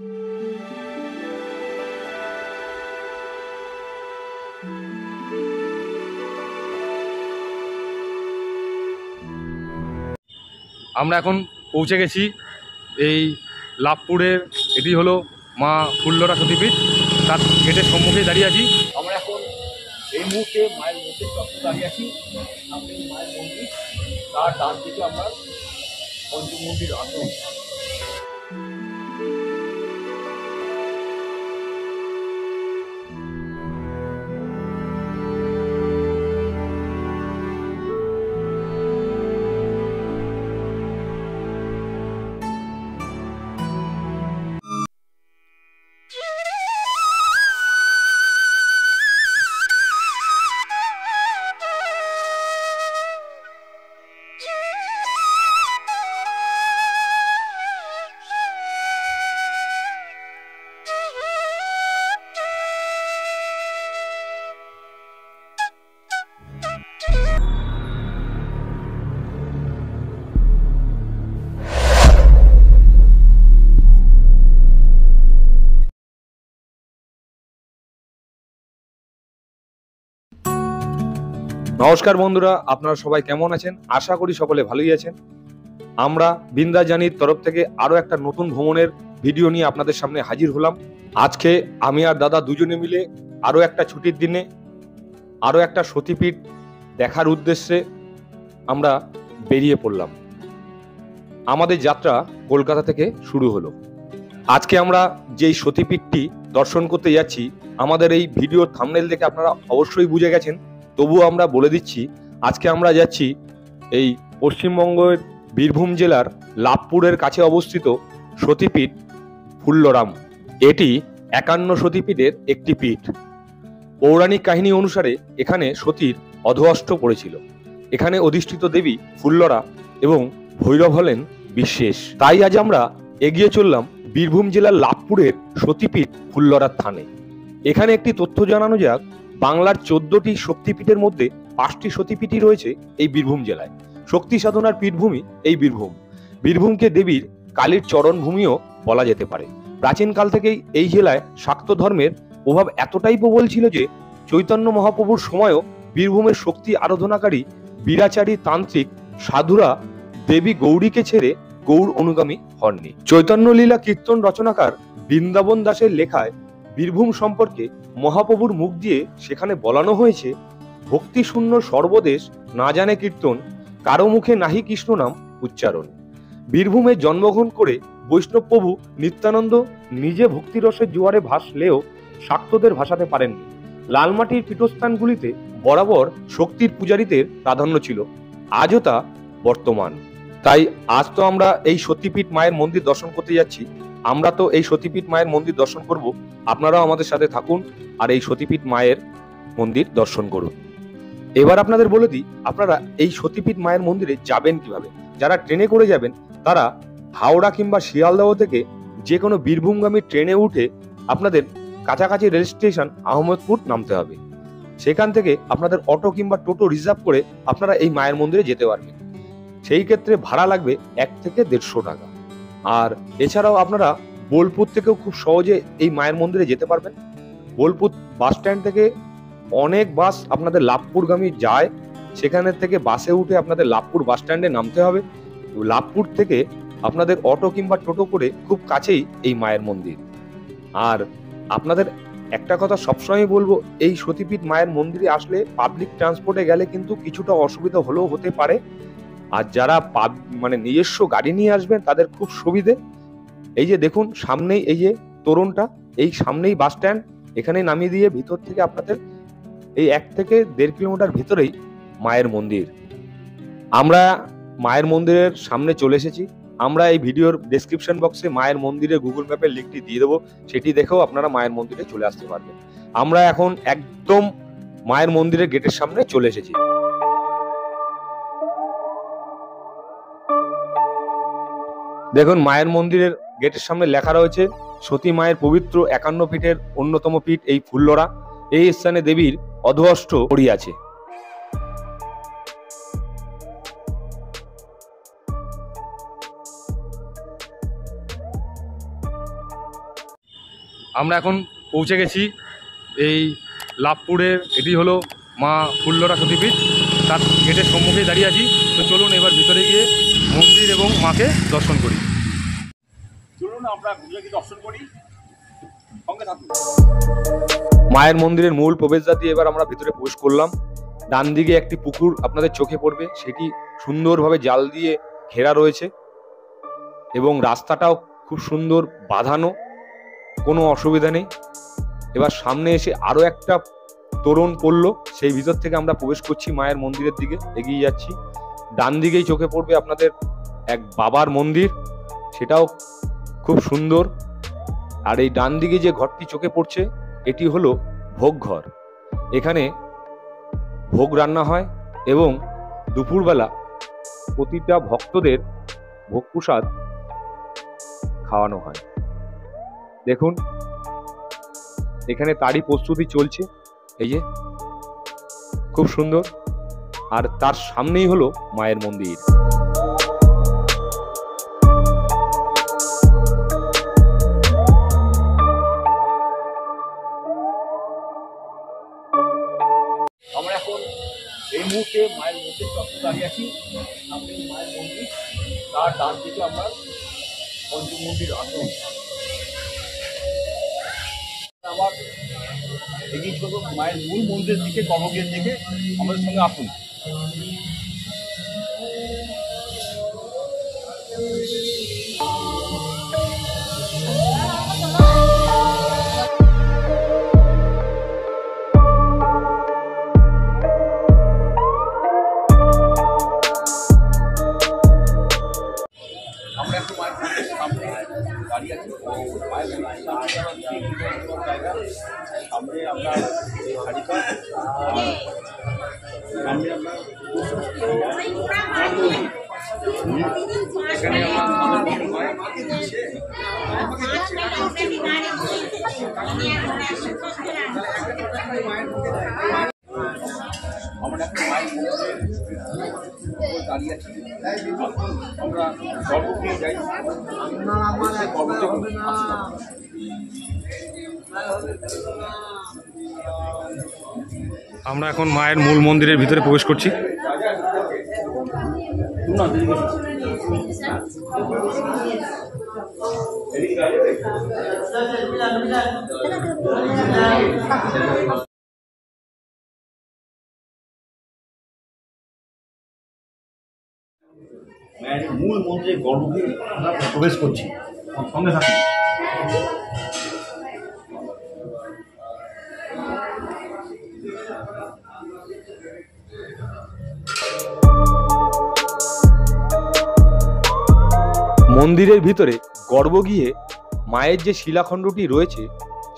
আমরা এখন পৌঁছে গেছি এই লাভপুরের, এটি হলো মা ফুল্লরা সতীপীঠ, তার গেটের সম্মুখে দাঁড়িয়ে আছি। আমরা এখন এই মুহূর্তে মায়ের মন্দির চত্বরে দাঁড়িয়ে আছি। সামনে মায়ের মন্দির, তার ডান দিকে আমরা পঞ্চম মন্দির আসন। নমস্কার বন্ধুরা, আপনারা সবাই কেমন আছেন? আশা করি সকলে ভালোই আছেন। আমরা বিন্দাস জার্নির তরফ থেকে আরো একটা নতুন ভ্রমণের ভিডিও নিয়ে আপনাদের সামনে হাজির হলাম। আজকে আমি আর দাদা দুজনে মিলে আরো একটা ছুটির দিনে আরো একটা সতীপীঠ দেখার উদ্দেশ্যে আমরা বেরিয়ে পড়লাম। আমাদের যাত্রা কলকাতা থেকে শুরু হলো। আজকে আমরা যেই সতীপীঠটি দর্শন করতে যাচ্ছি, আমাদের এই ভিডিওর থাম্বনেল দেখে আপনারা অবশ্যই বুঝে গেছেন, তবুও আমরা বলে দিচ্ছি। আজকে আমরা যাচ্ছি এই পশ্চিমবঙ্গের বীরভূম জেলার লাভপুরের কাছে অবস্থিত সতীপীঠ ফুল্লরাম। এটি 51 সতীপীঠের একটি পীঠ। পৌরাণিক কাহিনী অনুসারে এখানে সতীর অধঃঅষ্ট পড়েছিল। এখানে অধিষ্ঠিত দেবী ফুল্লরা এবং ভৈরব হলেন বিশেষ। তাই আজ আমরা এগিয়ে চললাম বীরভূম জেলার লাভপুরের সতীপীঠ ফুল্লরার থানে। এখানে একটি তথ্য জানানো যাক, বাংলার 14টি শক্তিপীঠের মধ্যে 5টি সতীপীঠই রয়েছে এই বীরভূম জেলায়। শক্তি সাধনার পীঠভূমি এই বীরভূম। বীরভূমকে দেবীর কালীর চরণভূমিও বলা যেতে পারে। প্রাচীনকাল থেকেই এই জেলায় শাক্ত ধর্মের প্রভাব এতটাই প্রবল ছিল যে চৈতন্য মহাপ্রভুর সময়ও বীরভূমের শক্তি আরাধনাকারী বীরাচারী তান্ত্রিক সাধুরা দেবী গৌরীকে ছেড়ে গৌর অনুগামী হননি। চৈতন্য লীলা কীর্তন রচনাকার বৃন্দাবন দাসের লেখায় বীরভূম সম্পর্কে মহাপ্রভুর মুখ দিয়ে সেখানে বলানো হয়েছে, ভক্তি শূন্য সর্বদেশ না জানে কীর্তন, কারো মুখে নাহি কৃষ্ণ নাম উচ্চারণ। বীরভূমে জন্মগ্রহণ করে বৈষ্ণব প্রভু নিত্যানন্দ নিজে ভক্তিরসের জোয়ারে ভাসলেও শাক্তদের ভাসাতে পারেননি। লালমাটির পীঠস্থানগুলিতে বরাবর শক্তির পূজারীদের প্রাধান্য ছিল, আজও তা বর্তমান। তাই আজ তো আমরা এই সতীপীঠ মায়ের মন্দির দর্শন করতে যাচ্ছি। আমরা তো এই সতীপীঠ মায়ের মন্দির দর্শন করব, আপনারাও আমাদের সাথে থাকুন আর এই সতীপীঠ মায়ের মন্দির দর্শন করুন। এবার আপনাদের বলে দিই, আপনারা এই সতীপীঠ মায়ের মন্দিরে যাবেন কিভাবে। যারা ট্রেনে করে যাবেন তারা হাওড়া কিংবা শিয়ালদহ থেকে যে কোনো বীরভূমগামী ট্রেনে উঠে আপনাদের কাছাকাছি রেল স্টেশন আহমেদপুর নামতে হবে। সেখান থেকে আপনাদের অটো কিংবা টোটো রিজার্ভ করে আপনারা এই মায়ের মন্দিরে যেতে পারবেন। সেই ক্ষেত্রে ভাড়া লাগবে 1 থেকে 150 টাকা। আর এছাড়াও আপনারা বোলপুর থেকেও খুব সহজে এই মায়ের মন্দিরে যেতে পারবেন। বোলপুর বাস স্ট্যান্ড থেকে অনেক বাস আপনাদের লাভপুরগামী যায়, সেখানে থেকে বাসে উঠে আপনাদের লাভপুর বাস স্ট্যান্ডে নামতে হবে। লাভপুর থেকে আপনাদের অটো কিংবা টোটো করে খুব কাছেই এই মায়ের মন্দির। আর আপনাদের একটা কথা সবসময় বলবো, এই সতীপীঠ মায়ের মন্দিরে আসলে পাবলিক ট্রান্সপোর্টে গেলে কিন্তু কিছুটা অসুবিধা হলেও হতে পারে। আর যারা নিজস্ব গাড়ি নিয়ে আসবেন তাদের খুব সুবিধে। এই যে দেখুন সামনেই এই যে তোরণটা, এই সামনেই বাস স্ট্যান্ড, এখানে নামিয়ে দিয়ে ভিতর থেকে আপনাদের এই 1 থেকে 1.5 কিলোমিটার ভিতরেই মায়ের মন্দির। আমরা মায়ের মন্দিরের সামনে চলে এসেছি। আমরা এই ভিডিওর ডেসক্রিপশন বক্সে মায়ের মন্দিরের গুগল ম্যাপের লিঙ্কটি দিয়ে দেবো, সেটি দেখেও আপনারা মায়ের মন্দিরে চলে আসতে পারবেন। আমরা এখন একদম মায়ের মন্দিরের গেটের সামনে চলে এসেছি। দেখুন মায়ের মন্দিরের গেটের সামনে লেখা রয়েছে, সতী মায়ের পবিত্র 51 পীঠের অন্যতম পীঠ এই ফুল্লরা। এই স্থানে দেবীর অধঃঅষ্ট পড়িয়াছে। আমরা এখন পৌঁছে গেছি এই লাভপুরের, এটি হলো মা ফুল্লরা সতীপীঠ, তার গেটের সম্মুখেই দাঁড়িয়ে আছি। তো চলুন এবার ভিতরে গিয়ে মন্দির এবং মাকে দর্শন করি। চলুন আমরা দর্শন করি, সঙ্গে থাকুন। মায়ের মন্দিরের মূল প্রবেশদ্বার দিয়ে এবার আমরা ভিতরে প্রবেশ করলাম। ডান দিকে একটি পুকুর আপনাদের চোখে পড়বে, সেটি সুন্দরভাবে জাল দিয়ে ঘেরা রয়েছে এবং রাস্তাটাও খুব সুন্দর বাঁধানো, কোনো অসুবিধা নেই। এবার সামনে এসে আরো একটা তোরণ পড়লো, সেই ভিতর থেকে আমরা প্রবেশ করছি মায়ের মন্দিরের দিকে এগিয়ে যাচ্ছি। ডান দিকেই চোখে পড়বে আপনাদের এক বাবার মন্দির, সেটাও খুব সুন্দর। আর এই ডান দিকে যে ঘরটি চোখে পড়ছে এটি হলো ভোগ ঘর। এখানে ভোগ রান্না হয় এবং দুপুরবেলা প্রতিটা ভক্তদের ভোগ প্রসাদ খাওয়ানো হয়। দেখুন এখানে তারই প্রস্তুতি চলছে, এই যে খুব সুন্দর। আর তার সামনেই হলো মায়ের মন্দির। আমরা এখন এই মুহূর্তে মায়ের মন্দির চত্বরে দাঁড়িয়ে আছি। সামনে মায়ের মন্দির, তার ডান দিকে আমরা পঞ্চম মন্দির আসন। আবার এগিয়ে চলবো মায়ের মূল মন্দিরের দিকে, কর্মগের দিকে। আমাদের সঙ্গে আসুন। আমরা একটু মায়ের মন্দিরের সামনে দাঁড়িয়ে আছি। মায়ের মন্দিরের জায়গা, সামনে আমরা হারিকা, সামনে আমরা এখানে আমরা একটা মায়ের মন্দিরে দাঁড়িয়ে আছি। আমরা গর্ব নিয়ে যাই। আমরা এখন মায়ের মূল মন্দিরের ভিতরে প্রবেশ করছি। মায়ের মূল মন্দিরের গর্ভগৃহে আমরা প্রবেশ করছি, সঙ্গে থাকুন। মন্দিরের ভিতরে গর্ভগৃহে মায়ের যে শিলাখণ্ডটি রয়েছে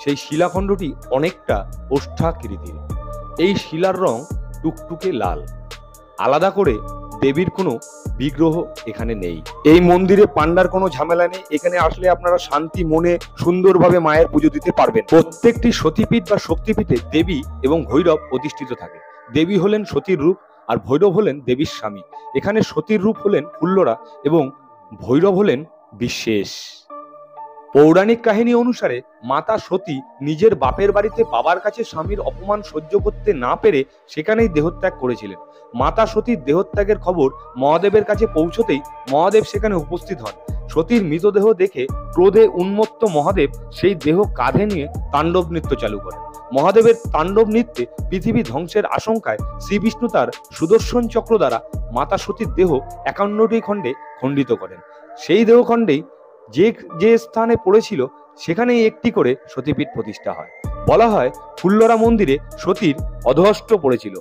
সেই শিলাখণ্ডটি অনেকটা ওষ্ঠাকৃতির। এই শিলার রং টুকটুকে লাল, আলাদা করে দেবীর কোনো বিগ্রহ এখানে নেই। এই মন্দিরে পান্ডার কোনো ঝামেলা নেই। এখানে আসলে আপনারা শান্তি মনে সুন্দরভাবে মায়ের পুজো দিতে পারবেন। প্রত্যেকটি সতীপীঠ বা শক্তিপীঠে দেবী এবং ভৈরব প্রতিষ্ঠিত থাকে। দেবী হলেন সতীর রূপ আর ভৈরব হলেন দেবীর স্বামী। এখানে সতীর রূপ হলেন ফুল্লরা এবং ভৈরব হলেন বিশ্বেশ। পৌরাণিক কাহিনী অনুসারে মাতা সতী নিজের বাপের বাড়িতে বাবার কাছে স্বামীর অপমান সহ্য করতে না পেরে সেখানেই দেহত্যাগ করেছিলেন। মাতা সতীর দেহত্যাগের খবর মহাদেবের কাছে পৌঁছতেই মহাদেব সেখানে উপস্থিত হন। সতীর মৃতদেহ দেখে ক্রোধে উন্মত্ত মহাদেব সেই দেহ কাঁধে নিয়ে তাণ্ডব নৃত্য চালু করেন। মহাদেবের তাণ্ডব নৃত্যে পৃথিবী ধ্বংসের আশঙ্কায় শ্রী বিষ্ণু তার সুদর্শন চক্র দ্বারা মাতা সতীর দেহ 51টি খণ্ডে খণ্ডিত করেন। সেই দেহখণ্ডেই যে যে স্থানে পড়েছিল সেখানেই একটি করে সতীপীঠ প্রতিষ্ঠা হয়। বলা হয় ফুল্লরা মন্দিরে সতীর অধহষ্ট পড়েছিল,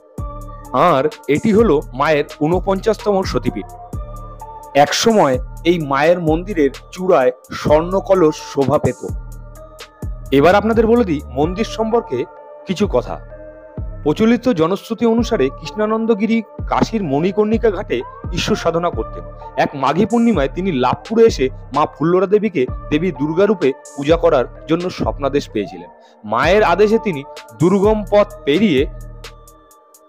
আর এটি হলো মায়ের 49তম সতীপীঠ। একসময় এই মায়ের মন্দিরের চূড়ায় স্বর্ণ কলস শোভা পেত। এবার আপনাদের বলে দিই মন্দির সম্পর্কে কিছু কথা। প্রচলিত জনশ্রুতি অনুসারে কৃষ্ণানন্দগিরি কাশীর মণিকর্ণিকা ঘাটে ঈশ্বর সাধনা করতেন। এক মাঘী পূর্ণিমায় তিনি লাভপুরে এসে মা ফুল্লরা দেবীকে দেবী দুর্গা রূপে পূজা করার জন্য স্বপ্নাদেশ পেয়েছিলেন। মায়ের আদেশে তিনি দুর্গম পথ পেরিয়ে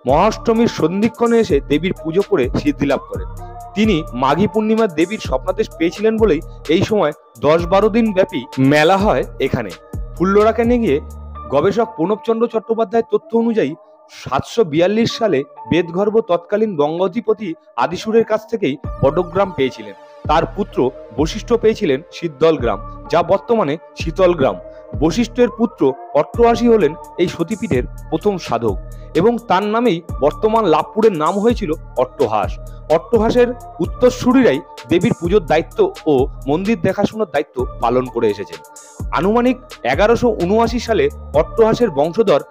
মহাষ্টমীর সন্ধিক্ষণে এসে দেবীর পুজো করে সিদ্ধি লাভ করেন। তিনি মাঘী পূর্ণিমার দেবীর স্বপ্নাদেশ পেয়েছিলেন বলেই এই সময় 10-12 দিন ব্যাপী মেলা হয় এখানে। ফুল্লরাকে নিয়ে গবেষক প্রণবচন্দ্র চট্টোপাধ্যায়ের তথ্য অনুযায়ী 742 সালে বেদগর্ভ তৎকালীন বঙ্গাধিপতি আদিসুরের কাছ থেকেই বডগ্রাম পেয়েছিলেন। তার পুত্র বশিষ্ঠ পেয়েছিলেন শীতল গ্রাম, যা বর্তমানে শীতল গ্রাম। বশিষ্ঠের পুত্র অট্টহাসী হলেন এই সতীপীঠের প্রথম সাধক এবং তার নামেই বর্তমান লাভপুরের নাম হয়েছিল অট্টহাস। অট্টহাসের উত্তরসূরিরাই দেবীর পুজোর দায়িত্ব ও মন্দির দেখাশোনার দায়িত্ব পালন করে এসেছেন। আনুমানিক 1179 সালে অট্টহাসের বংশধর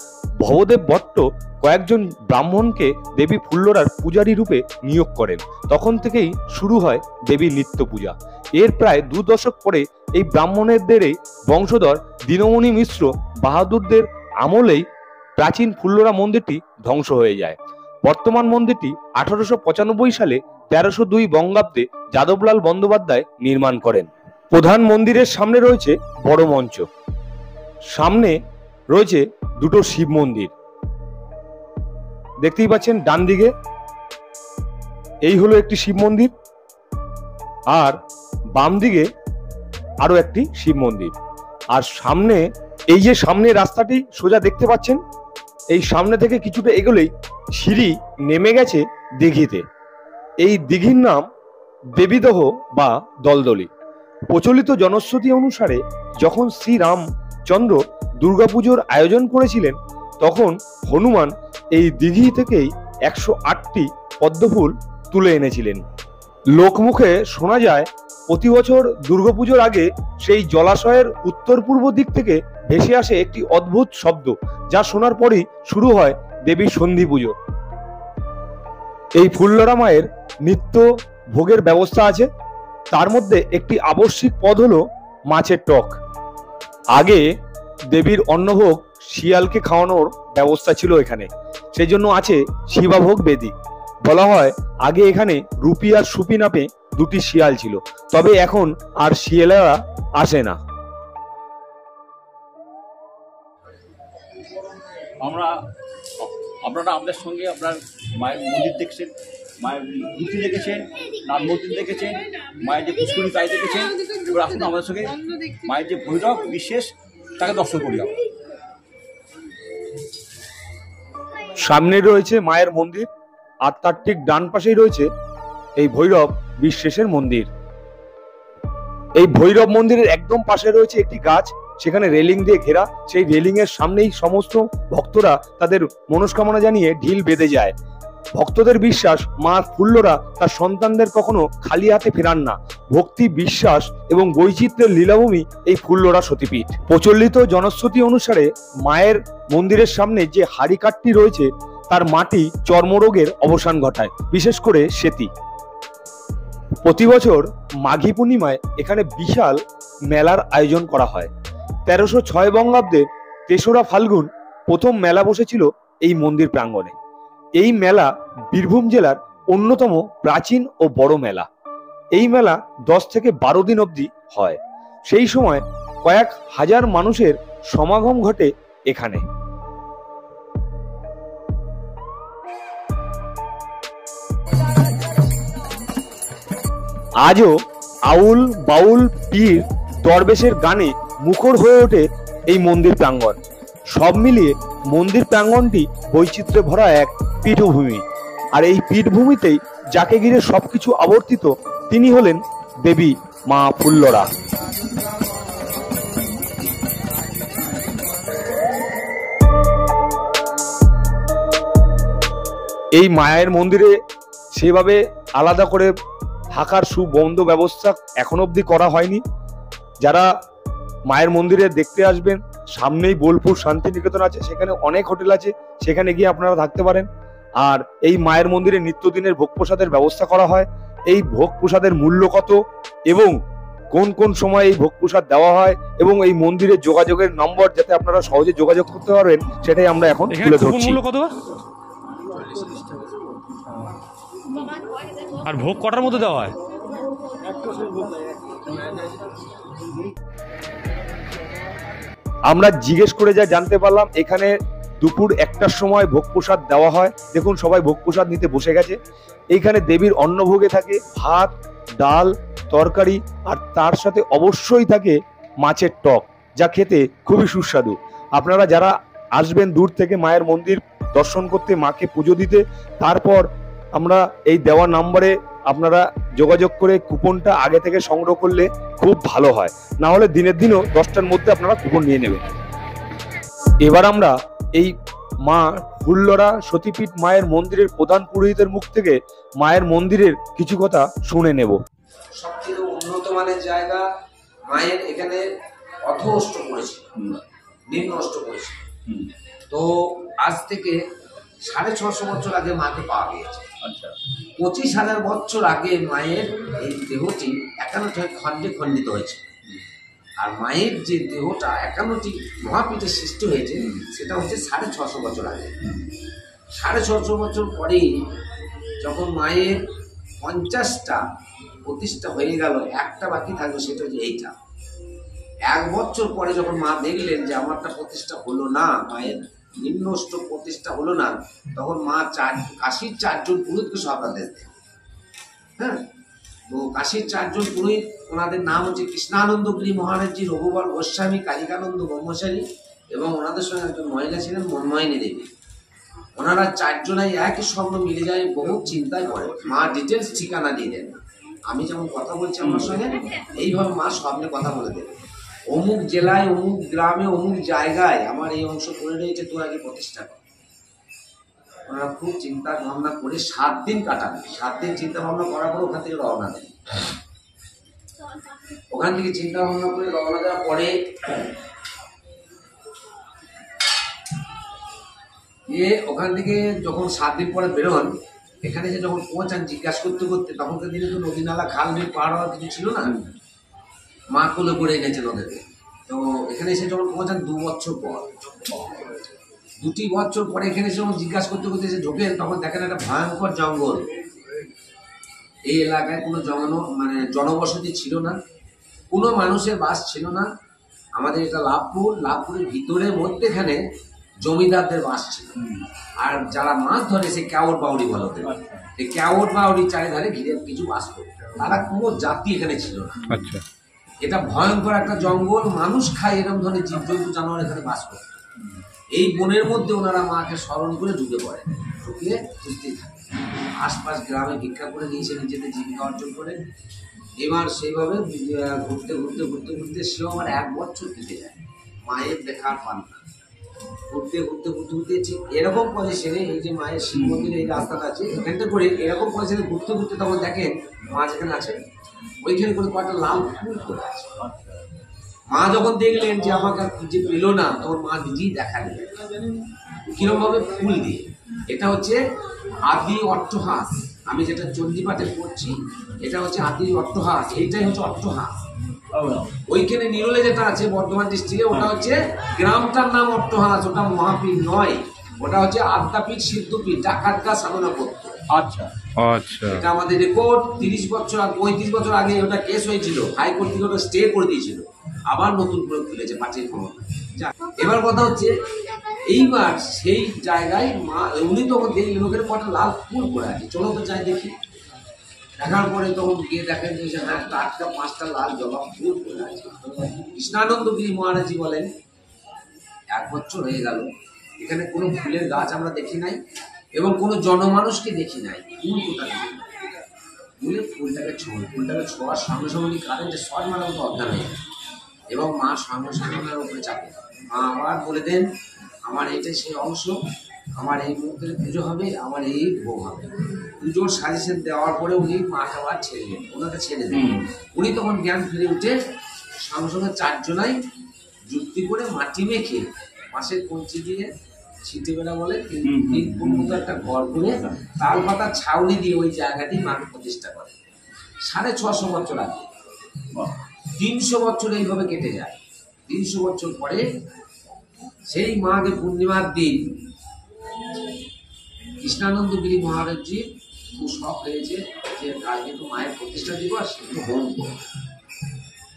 ভবদেব ভট্ট কয়েকজন ব্রাহ্মণকে দেবী ফুল্লরার পূজারী রূপে নিয়োগ করেন। তখন থেকেই শুরু হয় দেবীর নিত্য পূজা। এর প্রায় 2 দশক পরে এই ব্রাহ্মণেরদেরই বংশধর দীনমণি মিশ্র বাহাদুরদের আমলেই প্রাচীন ফুল্লরা মন্দিরটি ধ্বংস হয়ে যায়। বর্তমান মন্দিরটি 1895 সালে 1302 বঙ্গাব্দে যাদবলাল বন্দ্যোপাধ্যায় নির্মাণ করেন। প্রধান মন্দিরের সামনে রয়েছে বড় মঞ্চ, সামনে রয়েছে দুটো শিব মন্দির, দেখতেই পাচ্ছেন ডান দিকে এই হলো একটি শিব মন্দির, আর বাম দিকে আরো একটি শিব মন্দির। আর সামনে এই যে সামনে রাস্তাটি সোজা দেখতে পাচ্ছেন, এই সামনে থেকে কিছুটা এগোলেই সিঁড়ি নেমে গেছে দিঘিতে। এই দিঘির নাম দেবীদহ বা দলদলি। প্রচলিত জনশ্রুতি অনুসারে যখন শ্রীরামচন্দ্র দুর্গাপুজোর আয়োজন করেছিলেন, তখন হনুমান এই দিঘি থেকেই 108টি পদ্মফুল তুলে এনেছিলেন। লোকমুখে শোনা যায় প্রতি বছর দুর্গাপুজোর আগে সেই জলাশয়ের উত্তর পূর্ব দিক থেকে ভেসে আসে একটি অদ্ভুত শব্দ, যা শোনার পরই শুরু হয় দেবীর সন্ধি পুজো। এই ফুল্লরা মায়ের নিত্য ভোগের ব্যবস্থা আছে, তার মধ্যে একটি আবশ্যিক পদ হলো মাছের টক। আগে দেবীর অন্নভোগ শিয়ালকে খাওয়ানোর ব্যবস্থা ছিল এখানে, সেই জন্য আছে শিবাভোগ বেদি। বলা হয় আগে এখানে রুপি আর সুপি নামে দুটি শিয়াল ছিল, তবে এখন আর শিয়ালেরা আসে না। আপনারা আমাদের সঙ্গে আপনার মায়ের মন্দির দেখছেন, মায়ের মূর্তি দেখেছেন, নাম মন্দির দেখেছেন, মায়ের যে পুষ্করী তাই দেখেছেন। এবার আসুন আমাদের সঙ্গে মায়ের যে ভৈরব বিশেষ তাকে দর্শন করি। সামনে রয়েছে মায়ের মন্দির, আর তার ঠিক ডান পাশেই রয়েছে এই ভৈরব বিশ্বেশের মন্দির। এই ভৈরব মন্দিরের একদম পাশে রয়েছে একটি গাছ, সেখানে রেলিং দিয়ে ঘেরা। সেই রেলিং এর সামনেই সমস্ত ভক্তরা তাদের মনস্কামনা জানিয়ে ঢিল বেঁধে যায়। ভক্তদের বিশ্বাস মা ফুল্লরা তার সন্তানদের কখনো খালি হাতে ফেরান না। ভক্তি, বিশ্বাস এবং বৈচিত্র্যের লীলাভূমি এই ফুল্লরা সতীপীঠ। প্রচলিত জনশ্রুতি অনুসারে মায়ের মন্দিরের সামনে যে হাড়িকাঠটি রয়েছে তার মাটি চর্মরোগের অবসান ঘটায়, বিশেষ করে সেতি। প্রতি বছর মাঘী পূর্ণিমায় এখানে বিশাল মেলার আয়োজন করা হয়। 1306 বঙ্গাব্দে 3রা ফাল্গুন প্রথম মেলা বসেছিল এই মন্দির প্রাঙ্গণে। এই মেলা বীরভূম জেলার অন্যতম প্রাচীন ও বড় মেলা। এই মেলা 10 থেকে 12 দিন অবধি হয়। সেই সময় কয়েক হাজার মানুষের সমাগম ঘটে এখানে। আজও আউল, বাউল, পীর, দরবেশের গানে মুখর হয়ে ওঠে এই মন্দির প্রাঙ্গণ। সব মিলিয়ে মন্দির প্রাঙ্গণটি বৈচিত্র্যে ভরা এক পীঠভূমি। আর এই পীঠভূমিতেই যাকে ঘিরে সবকিছু আবর্তিত, তিনি হলেন দেবী মা ফুল্লরা। এই মায়ের মন্দিরে সেভাবে আলাদা করে থাকার সুবন্ধ ব্যবস্থা এখন অবধি করা হয়নি। যারা মায়ের মন্দিরে দেখতে আসবেন, সামনেই বোলপুর শান্তিনিকেতন আছে, সেখানে অনেক হোটেল আছে, সেখানে গিয়ে আপনারা থাকতে পারেন। আর এই মায়ের মন্দিরে নিত্যদিনের ভোগ প্রসাদের ব্যবস্থা করা হয়। এই ভোগ প্রসাদের মূল্য কত এবং কোন কোন সময় এই ভোগ প্রসাদ দেওয়া হয় এবং এই মন্দিরের যোগাযোগের নম্বর যাতে আপনারা সহজে যোগাযোগ করতে পারবেন, সেটাই আমরা এখন তুলে ধরছি। আর ভোগ কটার মধ্যে দেওয়া হয়? আমরা জিজ্ঞেস করে যা জানতে পারলাম, এখানে দুপুর 1টার সময় ভোগ প্রসাদ দেওয়া হয়। দেখুন সবাই ভোগ প্রসাদ নিতে বসে গেছে। এইখানে দেবীর অন্নভোগে থাকে ভাত, ডাল, তরকারি, আর তার সাথে অবশ্যই থাকে মাছের টক। যা খেতে খুবই সুস্বাদু। আপনারা যারা আসবেন দূর থেকে মায়ের মন্দির দর্শন করতে, মাকে পুজো দিতে, তারপর আমরা এই দেওয়া নাম্বারে আপনারা যোগাযোগ করে কুপনটা আগে থেকে সংগ্রহ করলে খুব ভালো হয়। না হলে দিনের দিনও 10টার মধ্যে আপনারা কুপন নিয়ে নেবেন। এবার আমরা এই মা ফুল্লরা সতীপীঠ মায়ের মন্দিরের প্রধান পুরোহিতের মুখ থেকে মায়ের মন্দিরের কিছু কথা শুনে নেব। সবথেকে উন্নত মানের জায়গা। মায়ের এখানে অথ অষ্ট করেছিল, নিম্ন অষ্ট করেছিল। তো আজ থেকে 650 বছর আগে মাকে পাওয়া গিয়েছে। আচ্ছা, 25,000 বছর আগে মায়ের এই দেহটি 51টি খণ্ডে খণ্ডিত হয়েছে। আর মায়ের যে দেহটা 51টি মহাপীঠের সৃষ্টি হয়েছে সেটা হচ্ছে 650 বছর আগে। 650 বছর পরে যখন মায়ের 50টা প্রতিষ্ঠা হয়ে গেল, একটা বাকি থাকবে, সেটা হচ্ছে এইটা। 1 বছর পরে যখন মা দেখলেন যে আমারটা প্রতিষ্ঠা হলো না, মায়ের নিম্নষ্ট প্রতিষ্ঠা হলো না, তখন মা কাশীর 4জন পুরোহিতকে সব আদেশ দেন। হ্যাঁ, তো কাশীর 4জন পুরোহিত, ওনাদের নাম হচ্ছে কৃষ্ণানন্দগিরি মহারাজজি, রঘুবর গোস্বামী, কালিকানন্দ ব্রহ্মচারী, এবং ওনাদের সঙ্গে একজন মহিলা ছিলেন মনমোহিনী দেবী। ওনারা 4জনাই একই স্বপ্ন মিলে যায়, বহু চিন্তায় পড়ে। মা ডিটেলস ঠিকানা দিয়ে দেন। আমি যেমন কথা বলছি আমার সঙ্গে, এইভাবে মা স্বপ্নে কথা বলে দেবে, অমুক জেলায়, অমুক গ্রামে, অমুক জায়গায় আমার এই অংশ পড়ে রয়েছে, তোর আগে প্রতিষ্ঠা কর। ওনারা খুব চিন্তা ভাবনা করে 7 দিন কাটান। 7 দিন চিন্তা ভাবনা করার পর ওখান থেকে রওনা দেন। ওখান থেকে চিন্তা ভাবনা করে রওনা দেওয়ার পরে ওখান থেকে যখন 7 দিন পরে বেরোন, এখানে যে যখন পৌঁছান, জিজ্ঞাসা করতে করতে, তখনকার দিনে তো নদী নালা খাল বিল পার হওয়ার কিছু ছিল না, মা কোলে করে এনেছেন ওদেরকে। তো এখানে এসে যখন পৌঁছান 2 বছর পর, 2টি বছর পরে এখানে এসে যখন জিজ্ঞাসা করতে করতে এসে ঢোকেন, তখন দেখেন একটা ভয়ঙ্কর জঙ্গল। এই এলাকায় কোনো জনবসতি ছিল না, কোনো মানুষের বাস ছিল না। আমাদের এটা লাভপুর, লাভপুরের ভিতরে মধ্যেখানে জমিদারদের বাস ছিল। আর যারা মাছ ধরে সে ক্যাওট বাউরি বলা হতো। এই ক্যাওট বাউরি চারিধারে ঘিরে কিছু বাস করত, তারা কোনো জাতি এখানে ছিল না। আচ্ছা, এটা ভয়ঙ্কর একটা জঙ্গল, মানুষ খায় এরকম ধরনের জীবজন্তু জানোয়ার এখানে বাস করত। এই বনের মধ্যে ওনারা মাকে স্মরণ করে ঢুকে পড়ে, ঢুকিয়ে খুঁজতেই থাকে। আশপাশ গ্রামে ভিক্ষা করে নিয়েছে, নিজেদের জীবিকা অর্জন করে। এবার সেইভাবে ঘুরতে ঘুরতে ঘুরতে ঘুরতে সেও আমার 1 বছর কেটে যায়, মায়ের দেখার পান না। ঘুরতে ঘুরতে ঘুরতে ঘুরতে ঠিক এরকম পজিশনে, এই যে মায়ের শিব মন্দিরের এই রাস্তাটা আছে, এখানটা করে এরকম পজিশনে ঘুরতে ঘুরতে তখন দেখেন মা যেখানে আছে ওইখানে করে কয়েকটা লাল ফুল করে আছে। মা যখন দেখলেন যে আমাকে আর খুঁজে পেল না, তখন মা নিজেই দেখা দিলেন কিরকম ভাবে ফুল দিয়ে। এটা হচ্ছে আদি অট্টহাস। আমি যেটা চণ্ডীপাঠে পড়ছি, এটা হচ্ছে আদি অট্টহাস। এইটাই হচ্ছে অট্টহাস। ওইখানে নিরলে যেটা আছে বর্ধমান ডিস্ট্রিক্টে, ওটা হচ্ছে গ্রামটার নাম অট্টহাস। ওটা মহাপীঠ নয়, ওটা হচ্ছে আদ্যাপীঠ, সিদ্ধপীঠ, ডাকাতগা সাধনা করত। আচ্ছা আচ্ছা, এটা আমাদের রেকর্ড। 35 বছর আগে ওটা কেস হয়েছিল, হাইকোর্ট থেকে ওটা স্টে করে দিয়েছিল, আবার নতুন করে খুলেছে পাঁচের ক্ষমতা। এবার কথা হচ্ছে, এইবার সেই জায়গায় মা, উনি তখন দেখলেন ওখানে কটা লাল ফুল পড়ে আছে, চলো তো যাই দেখি। দেখার পরে তখন গিয়ে দেখেন যে হ্যাঁ, টাটকা 5টা লাল জবা ফুল পড়ে আছে। কৃষ্ণানন্দগিরি মহারাজজি বলেন, 1 বছর হয়ে গেল, এখানে কোনো ফুলের গাছ আমরা দেখি নাই এবং কোনো জনমানুষকে দেখি নাই। ফুল কোথা থেকে? ফুলটাকে ছোঁয়ার সঙ্গে সঙ্গে কারেন্টে শর্ট মারার মতো অজ্ঞান হয়ে যায় এবং মা সঙ্গে সঙ্গে ওনার উপরে চাপে। মা আবার বলে দেন, আমার এইটাই সেই অংশ, আমার এই মুহূর্তে পুজো হবে, আমার এই ভোগ হবে। পুজোর সাজেশন দেওয়ার পরে উনি মাকে আবার ছেড়ে দেন, ওনাকে ছেড়ে দেন। উনি তখন জ্ঞান ফিরে উঠে সঙ্গে সঙ্গে 4জনাই যুক্তি করে মাটি মেখে মাছের কঞ্চি দিয়ে ছিটেবেলা বলে 3 ফুট মতো একটা ঘর করে তাল পাতার ছাউনি দিয়ে ওই জায়গাতেই মাকে প্রতিষ্ঠা করে। 650 বছর আগে। 300 বছর এইভাবে কেটে যায়। 300 বছর পরে সেই মাকে পূর্ণিমার দিন কৃষ্ণানন্দগিরি মহারাজজি খুব শখ হয়েছে যে কালকে তো মায়ের প্রতিষ্ঠা দিবস, একটু হোম করব।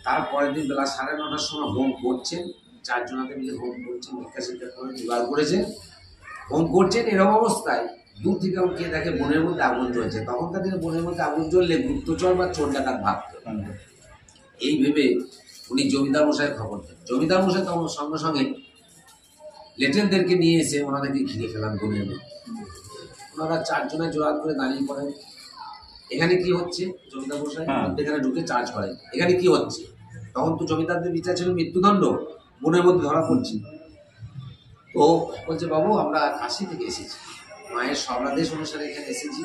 তারপরের দিন বেলা 9:30টার সময় হোম করছেন, 4জনাতে মিলে হোম করছেন, ভিক্ষা শিক্ষা করে জোগাড় করেছেন, হোম করছেন। এরকম অবস্থায় দূর থেকে গিয়ে দেখে বনের মধ্যে আগুন জ্বলছে। তখনকার দিনে বনের মধ্যে আগুন জ্বললে গুপ্তচর বা চোর ডাকাত ভাবত। এই ভেবে উনি জমিদার মশাইয়ের খবর দেন। জমিদার মশাই তখন সঙ্গে সঙ্গে লেটেনদেরকে নিয়ে এসে ওনাদেরকে ঘিরে ফেলান বনের মধ্যে। ওনারা 4 জনে জোড়াত করে দাঁড়িয়ে পড়েন। এখানে কি হচ্ছে? জমিদার মশাই এখানে ঢুকে চার্জ করেন, এখানে কি হচ্ছে? তখন তো জমিদারদের বিচার ছিল মৃত্যুদণ্ড, বনের মধ্যে ধরা পড়ছে। তো বলছে, বাবু আমরা কাশি থেকে এসেছি, মায়ের সর্বাদেশ অনুসারে এখানে এসেছি,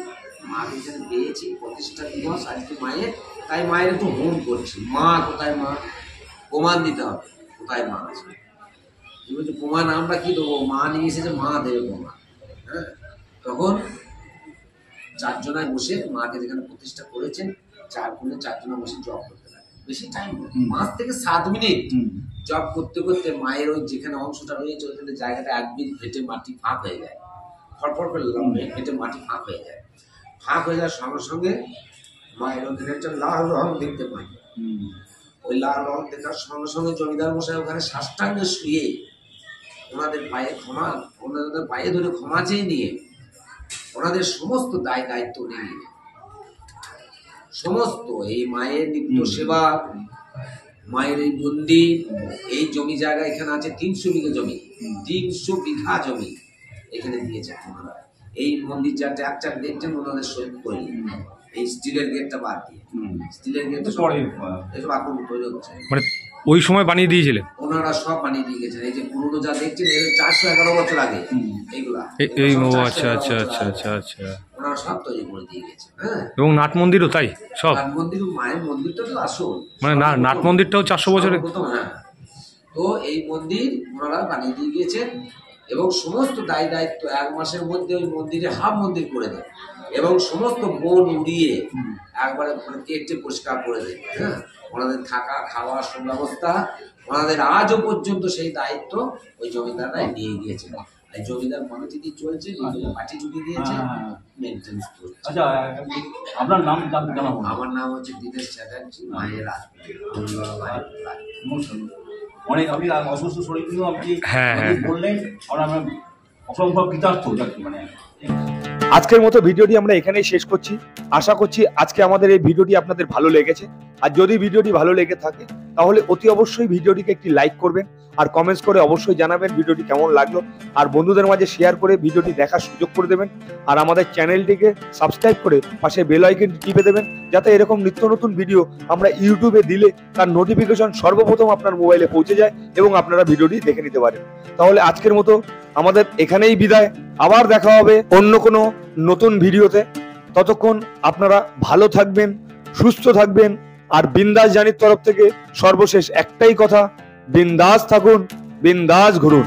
মাকে এখানে পেয়েছি, প্রতিষ্ঠা দিবস আজকে মায়ের, তাই মায়ের একটু হোম করছি। মা কোথায়? মা প্রমাণ দিতে হবে কোথায় মা আছে। বলছে প্রমাণ আমরা কি দেবো? মা নিয়ে এসেছে, মা দেবে প্রমাণ। হ্যাঁ, তখন 4 জনায় বসে মাকে যেখানে প্রতিষ্ঠা করেছেন, 4 কোণে 4 জনা বসে জব করতে লাগে। বেশি টাইম 5 থেকে 7 মিনিট জব করতে করতে মায়ের ওই যেখানে অংশটা রয়েছে ওইখানে জায়গাটা 1 মিনিট ফেটে মাটি ফাঁক হয়ে যায়, ফটফট করে ফেটে মাটি ফাঁক হয়ে যায়। ফাঁক হয়ে যাওয়ার সঙ্গে সঙ্গে মায়ের ওখানে একটা লাল রং দেখতে পাই। ওই লাল রং দেখার সঙ্গে সঙ্গে জমিদার মশাই ওখানে সাষ্টাঙ্গে শুয়ে ওনাদের পায়ে ধরে ক্ষমা চেয়ে নিয়ে ওনাদের সমস্ত দায় দায়িত্ব নিয়ে সমস্ত এই মায়ের নিত্য সেবা, মায়ের এই মন্দির, এই জমি জায়গা এখানে আছে 300 বিঘা জমি, 300 বিঘা জমি এখানে দিয়েছে ওনারা। এই মন্দির যা ট্যাকচার দেখছেন ওনাদের সহিত তৈরি, এই স্টিলের গেটটা বাদ দিয়ে। স্টিলের গেট এসব এখন তৈরি হচ্ছে, মানে ওই সময় বানিয়ে দিয়েছিলেন ওনারা সব বানিয়ে দিয়ে গেছেন। এই যে পুরোনো যা দেখছেন এর 411 বছর আগে এইগুলা, এই ও আচ্ছা আচ্ছা আচ্ছা আচ্ছা আচ্ছা। ওনারা সব তৈরি করে দিয়ে গেছেন। হ্যাঁ, এবং নাট মন্দিরও তাই সব, নাট মন্দির, মায়ের মন্দিরটা তো আসল, মানে নাট মন্দিরটাও 400 বছরের। হ্যাঁ, তো এই মন্দির ওনারা বানিয়ে দিয়ে গিয়েছেন এবং সমস্ত দায় দায়িত্ব 1 মাসের মধ্যে ওই মন্দিরে হাফ মন্দির করে দেন এবং সমস্ত বন উড়িয়ে একবারে কেটে পরিষ্কার করে দেন। হ্যাঁ, ওনাদের থাকা খাওয়া সুব্যবস্থা ওনাদের আজও পর্যন্ত সেই দায়িত্ব ওই জমিদাররাই নিয়ে গিয়েছেন। এই জমিদার কমিটি চলছে, পার্টি জুটি দিয়েছে, মেনটেন্স করছে। আচ্ছা, আপনার নাম জানতে জানাবো? আমার নাম হচ্ছে দীনেশ চ্যাটার্জি, মায়ের অনেক আপনি অসুস্থ শরীর নিয়েও আপনি হ্যাঁ, হ্যাঁ। বললেন, আমরা অসম্ভব কৃতার্থ মানে। আজকের মতো ভিডিওটি আমরা এখানেই শেষ করছি। আশা করছি আজকে আমাদের এই ভিডিওটি আপনাদের ভালো লেগেছে। আর যদি ভিডিওটি ভালো লেগে থাকে তাহলে অতি অবশ্যই ভিডিওটিকে একটি লাইক করবেন আর কমেন্টস করে অবশ্যই জানাবেন ভিডিওটি কেমন লাগলো, আর বন্ধুদের মাঝে শেয়ার করে ভিডিওটি দেখার সুযোগ করে দেবেন। আর আমাদের চ্যানেলটিকে সাবস্ক্রাইব করে পাশে বেল আইকনটি টিপে দেবেন, যাতে এরকম নিত্য নতুন ভিডিও আমরা ইউটিউবে দিলে তার নোটিফিকেশন সর্বপ্রথম আপনার মোবাইলে পৌঁছে যায় এবং আপনারা ভিডিওটি দেখে নিতে পারেন। তাহলে আজকের মতো আমাদের এখানেই বিদায়, আবার দেখা হবে অন্য কোনো নতুন ভিডিওতে। ততক্ষণ আপনারা ভালো থাকবেন, সুস্থ থাকবেন। আর বিন্দাস জানির তরফ থেকে সর্বশেষ একটাই কথা, বিন্দাস থাকুন, বিন্দাস ঘুরুন।